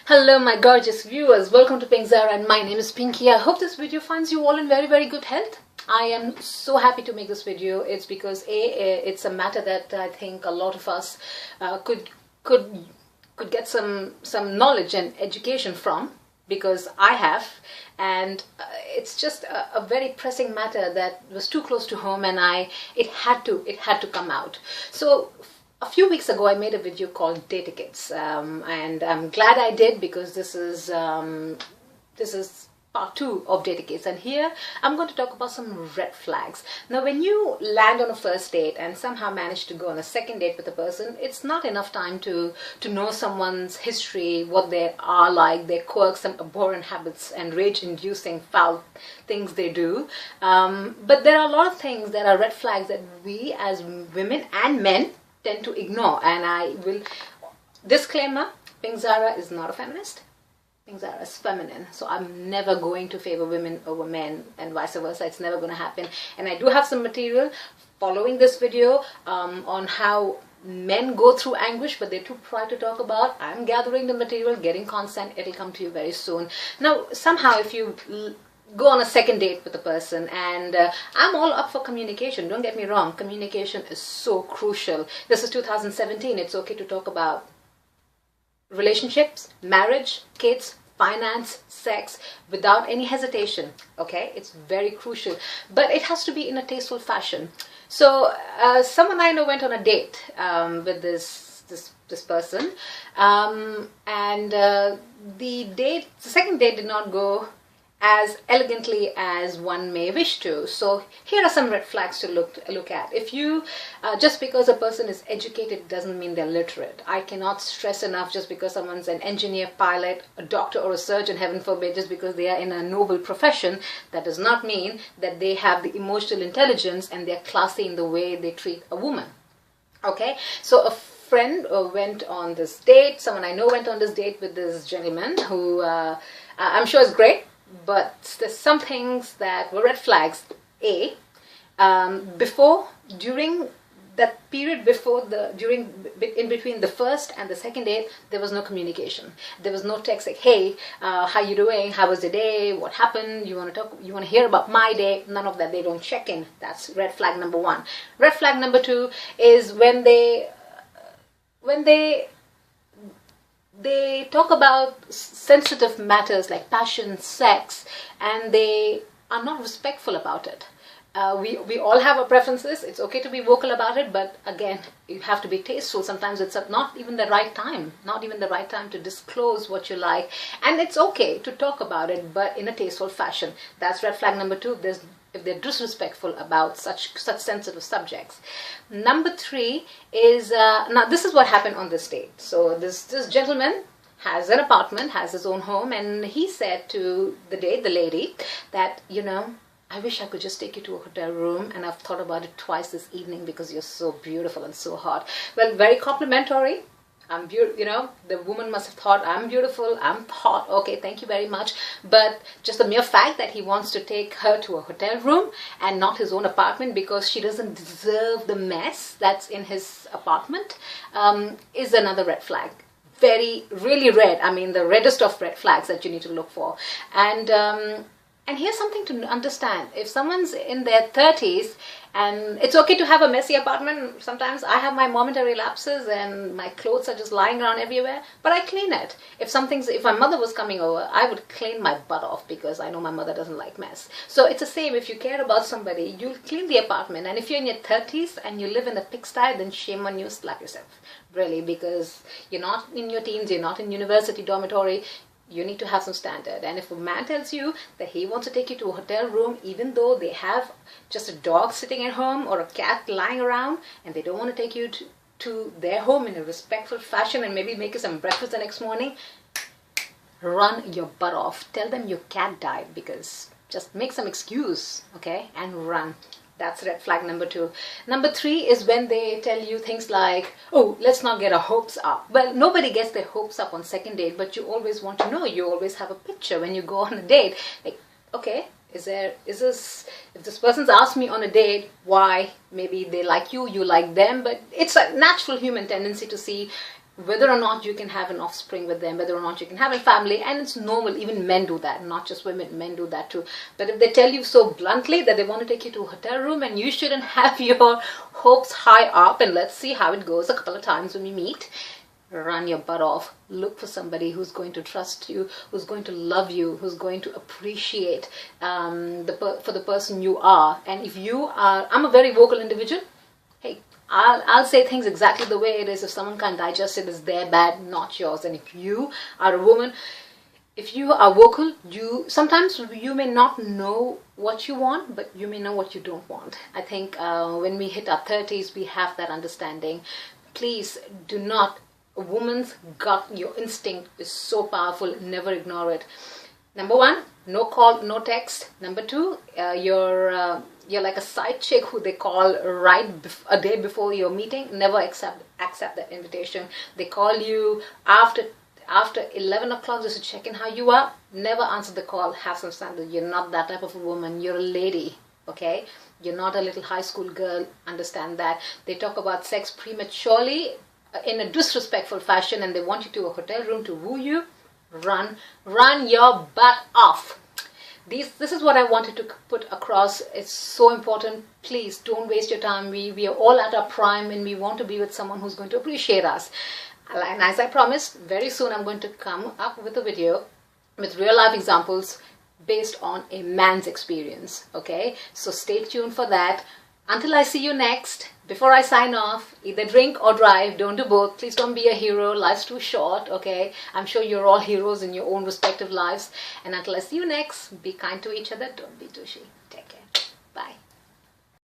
Hello my gorgeous viewers, welcome to Pink Zaira and my name is Pinky. I hope this video finds you all in very good health. I am so happy to make this video. It's because it's a matter that I think a lot of us could get some knowledge and education from, because I have, and it's just a very pressing matter that was too close to home, and it had to come out. So a few weeks ago I made a video called Dateiquettes, and I'm glad I did, because this is part 2 of Dateiquettes, and here I'm going to talk about some red flags. Now, when you land on a first date and somehow manage to go on a second date with a person, it's not enough time to know someone's history, what they are like, their quirks and abhorrent habits and rage-inducing foul things they do. But there are a lot of things that are red flags that we as women and men tend to ignore. And I will disclaimer, Pink Zaira is not a feminist. Pink Zaira is feminine, so I'm never going to favor women over men, and vice versa. It's never going to happen. And I do have some material following this video on how men go through anguish, but they're too proud to talk about. I'm gathering the material, getting consent. It'll come to you very soon. Now, somehow, if you go on a second date with a person, and I'm all up for communication, don't get me wrong, communication is so crucial. This is 2017. It's okay to talk about relationships, marriage, kids, finance, sex without any hesitation. Okay, it's very crucial, but it has to be in a tasteful fashion. So someone I know went on a date with this person, and the second date did not go as elegantly as one may wish to. So here are some red flags to look at. If you just because a person is educated doesn't mean they're literate. I cannot stress enough, just because someone's an engineer, pilot, a doctor or a surgeon, heaven forbid, just because they are in a noble profession, that does not mean that they have the emotional intelligence and they're classy in the way they treat a woman. Okay, so a friend went on this date, someone I know went on this date with this gentleman who I'm sure is great, but there's some things that were red flags. During that period in between the first and the second date, there was no communication. There was no text like, hey, how you doing? How was the day? What happened? You want to talk? You want to hear about my day? None of that. They don't check in. That's red flag number 1. Red flag number 2 is when they talk about sensitive matters like passion, sex, and they are not respectful about it. We all have our preferences. It's okay to be vocal about it, but again, you have to be tasteful. Sometimes it's not even the right time, to disclose what you like, and it's okay to talk about it, but in a tasteful fashion. That's red flag number 2. If they're disrespectful about such sensitive subjects. Number 3 is now this is what happened on this date. So this gentleman has an apartment, has his own home, and he said to the lady, that, you know, I wish I could just take you to a hotel room, and I've thought about it twice this evening because you're so beautiful and so hot. Well, very complimentary. I'm beautiful, you know, the woman must have thought, I'm beautiful, I'm hot, okay, thank you very much. But just the mere fact that he wants to take her to a hotel room and not his own apartment because she doesn't deserve the mess that's in his apartment is another red flag. Really red. I mean, the reddest of red flags that you need to look for. And here's something to understand. If someone's in their 30s, and it's okay to have a messy apartment. Sometimes I have my momentary lapses and my clothes are just lying around everywhere, but I clean it. If my mother was coming over, I would clean my butt off, because I know my mother doesn't like mess. So it's the same. If you care about somebody, you'll clean the apartment. And if you're in your 30s and you live in a pigsty, then shame on you, slap yourself. Really, because you're not in your teens, you're not in university dormitory. You need to have some standard. And if a man tells you that he wants to take you to a hotel room, even though they have just a dog sitting at home or a cat lying around, and they don't want to take you to their home in a respectful fashion and maybe make you some breakfast the next morning, run your butt off. Tell them your cat died, because just make some excuse, okay, and run. That's red flag number 2. Number 3 is when they tell you things like, oh, let's not get our hopes up. Well, nobody gets their hopes up on second date, but you always want to know. You always have a picture when you go on a date. Like, okay, if this person's asked me on a date, why? Maybe they like you, you like them, but it's a natural human tendency to see whether or not you can have an offspring with them, whether or not you can have a family. And it's normal, even men do that, not just women, men do that too. But if they tell you so bluntly that they want to take you to a hotel room, and you shouldn't have your hopes high up, and let's see how it goes a couple of times when we meet, run your butt off. Look for somebody who's going to trust you, who's going to love you, who's going to appreciate for the person you are. And if you are, I'm a very vocal individual. Hey, I'll say things exactly the way it is. If someone can't digest it, it's their bad, not yours. And if you are a woman, if you are vocal, sometimes you may not know what you want, but you may know what you don't want. I think when we hit our 30s, we have that understanding. Please do not. A woman's gut, your instinct is so powerful. Never ignore it. Number one, no call, no text. Number two, you're like a side chick who they call a day before your meeting. Never accept that invitation. They call you after 11 o'clock just to check in how you are. Never answer the call. Have some standard. You're not that type of a woman. You're a lady, okay? You're not a little high school girl. Understand that. They talk about sex prematurely in a disrespectful fashion, and they want you to a hotel room to woo you. Run your butt off. This is what I wanted to put across. It's so important. Please don't waste your time. We are all at our prime, and we want to be with someone who's going to appreciate us. And as I promised, very soon I'm going to come up with a video with real life examples based on a man's experience. Okay, so stay tuned for that. Until I see you next, before I sign off, either drink or drive. Don't do both. Please don't be a hero. Life's too short, okay? I'm sure you're all heroes in your own respective lives. And until I see you next, be kind to each other. Don't be douchey. Take care. Bye.